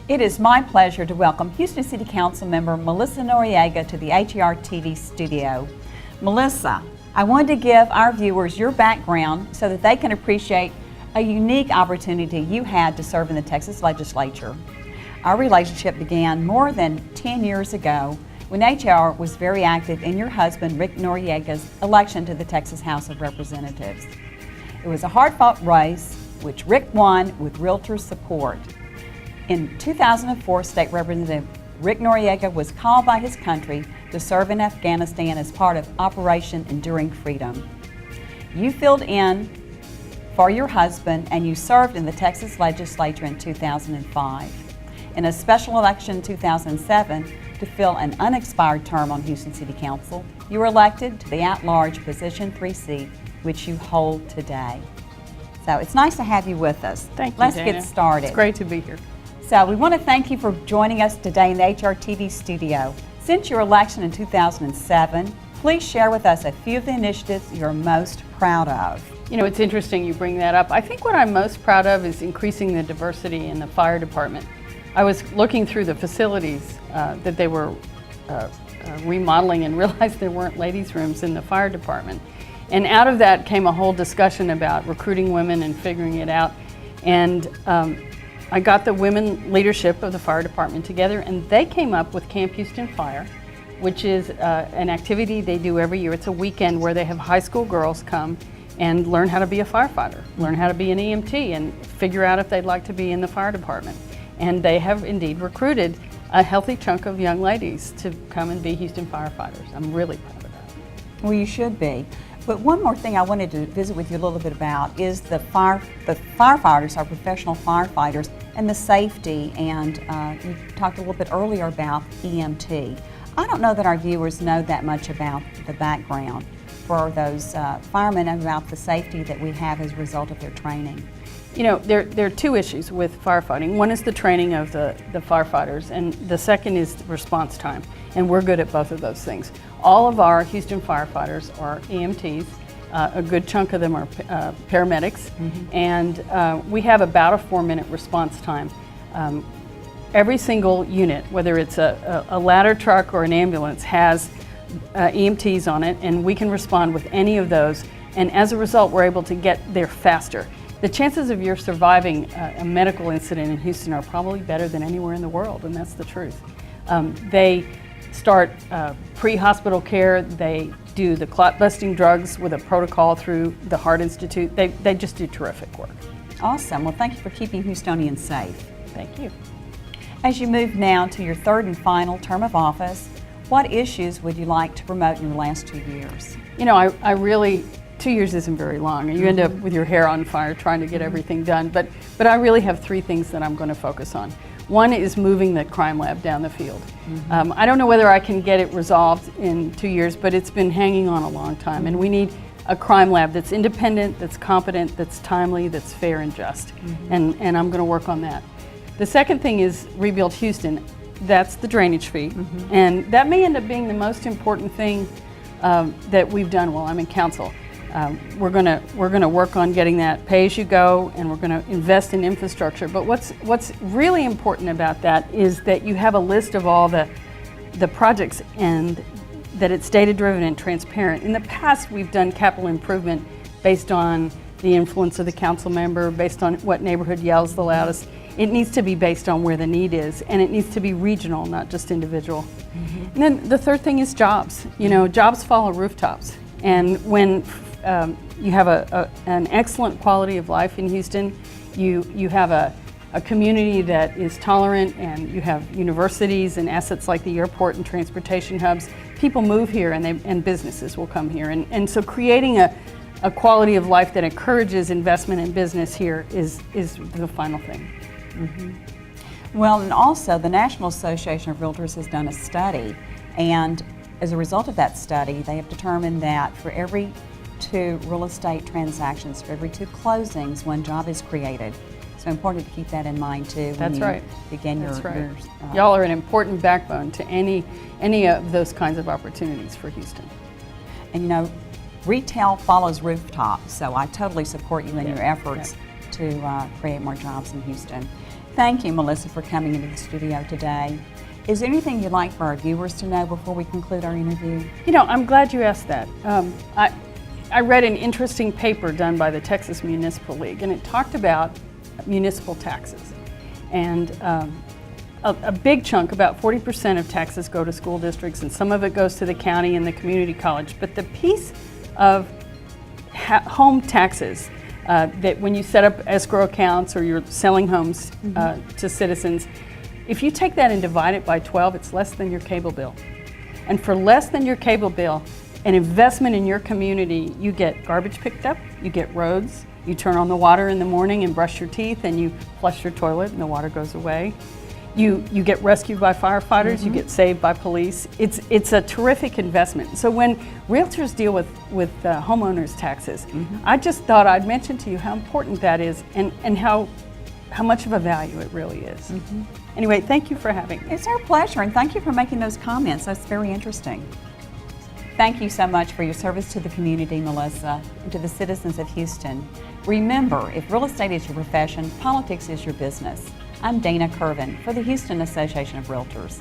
It is my pleasure to welcome Houston City Council member Melissa Noriega to the HAR-TV studio. Melissa, I wanted to give our viewers your background so that they can appreciate a unique opportunity you had to serve in the Texas legislature. Our relationship began more than 10 years ago when HR was very active in your husband Rick Noriega's election to the Texas House of Representatives. It was a hard-fought race, which Rick won with realtor support. In 2004, State Representative Rick Noriega was called by his country to serve in Afghanistan as part of Operation Enduring Freedom. You filled in for your husband and you served in the Texas legislature in 2005. In a special election in 2007 to fill an unexpired term on Houston City Council, you were elected to the at-large Position 3 seat, which you hold today. So it's nice to have you with us. Thank you, Let's Dana. get started. It's great to be here. So we want to thank you for joining us today in the HAR-TV studio. Since your election in 2007, please share with us a few of the initiatives you're most proud of. You know, it's interesting you bring that up. I think what I'm most proud of is increasing the diversity in the fire department. I was looking through the facilities that they were remodeling and realized there weren't ladies' rooms in the fire department. And out of that came a whole discussion about recruiting women and figuring it out. And I got the women leadership of the fire department together, and they came up with Camp Houston Fire, which is an activity they do every year. It's a weekend where they have high school girls come and learn how to be a firefighter, learn how to be an EMT, and figure out if they'd like to be in the fire department. And they have indeed recruited a healthy chunk of young ladies to come and be Houston firefighters. I'm really proud of that. Well, you should be. But one more thing I wanted to visit with you a little bit about is the firefighters, our professional firefighters, and the safety. And you talked a little bit earlier about EMT. I don't know that our viewers know that much about the background for those firemen and about the safety that we have as a result of their training. You know, there are two issues with firefighting. One is the training of the firefighters, and the second is response time. And we're good at both of those things. All of our Houston firefighters are EMTs. A good chunk of them are paramedics. And we have about a 4-minute response time. Every single unit, whether it's a ladder truck or an ambulance, has EMTs on it, and we can respond with any of those. And as a result, we're able to get there faster. The chances of your surviving a medical incident in Houston are probably better than anywhere in the world, and that's the truth. They start pre-hospital care. They do the clot-busting drugs with a protocol through the Heart Institute. They just do terrific work. Awesome. Well, thank you for keeping Houstonians safe. Thank you. As you move now to your third and final term of office, what issues would you like to promote in your last 2 years? You know, I really, 2 years isn't very long. You end up with your hair on fire trying to get everything done. But I really have 3 things that I'm going to focus on. One is moving the crime lab down the field. I don't know whether I can get it resolved in 2 years, but it's been hanging on a long time. And we need a crime lab that's independent, that's competent, that's timely, that's fair and just. And I'm going to work on that. The second thing is rebuild Houston. That's the drainage fee. And that may end up being the most important thing that we've done while I'm in council. We're gonna work on getting that pay-as-you-go, and we're gonna invest in infrastructure. But what's really important about that is that you have a list of all the projects, and that it's data-driven and transparent. In the past, we've done capital improvement based on the influence of the council member, based on what neighborhood yells the loudest. It needs to be based on where the need is, and it needs to be regional, not just individual. And then the third thing is jobs. You know, jobs follow rooftops, and when you have an excellent quality of life in Houston, you have a community that is tolerant, and you have universities and assets like the airport and transportation hubs. People move here, and businesses will come here. And so creating a quality of life that encourages investment in business here is the final thing. Well, and also the National Association of Realtors has done a study, and as a result of that study, they have determined that for every 2 real estate transactions, for every 2 closings, 1 job is created. So important to keep that in mind too. That's right. Begin your. That's right. Y'all are an important backbone to any of those kinds of opportunities for Houston. And you know, retail follows rooftop, so I totally support you in your efforts to create more jobs in Houston. Thank you, Melissa, for coming into the studio today. Is there anything you'd like for our viewers to know before we conclude our interview? You know, I'm glad you asked that. I read an interesting paper done by the Texas Municipal League, and it talked about municipal taxes. And a big chunk, about 40% of taxes go to school districts, and some of it goes to the county and the community college. But the piece of home taxes that when you set up escrow accounts or you're selling homes to citizens, if you take that and divide it by 12, it's less than your cable bill. And for less than your cable bill, an investment in your community, you get garbage picked up, you get roads, you turn on the water in the morning and brush your teeth and you flush your toilet and the water goes away. You get rescued by firefighters, you get saved by police. It's a terrific investment. So when realtors deal with homeowners taxes, I just thought I'd mention to you how important that is and how much of a value it really is. Anyway, thank you for having me. It's our pleasure, and thank you for making those comments. That's very interesting. Thank you so much for your service to the community, Melissa, and to the citizens of Houston. Remember, if real estate is your profession, politics is your business. I'm Dana Kervin for the Houston Association of Realtors.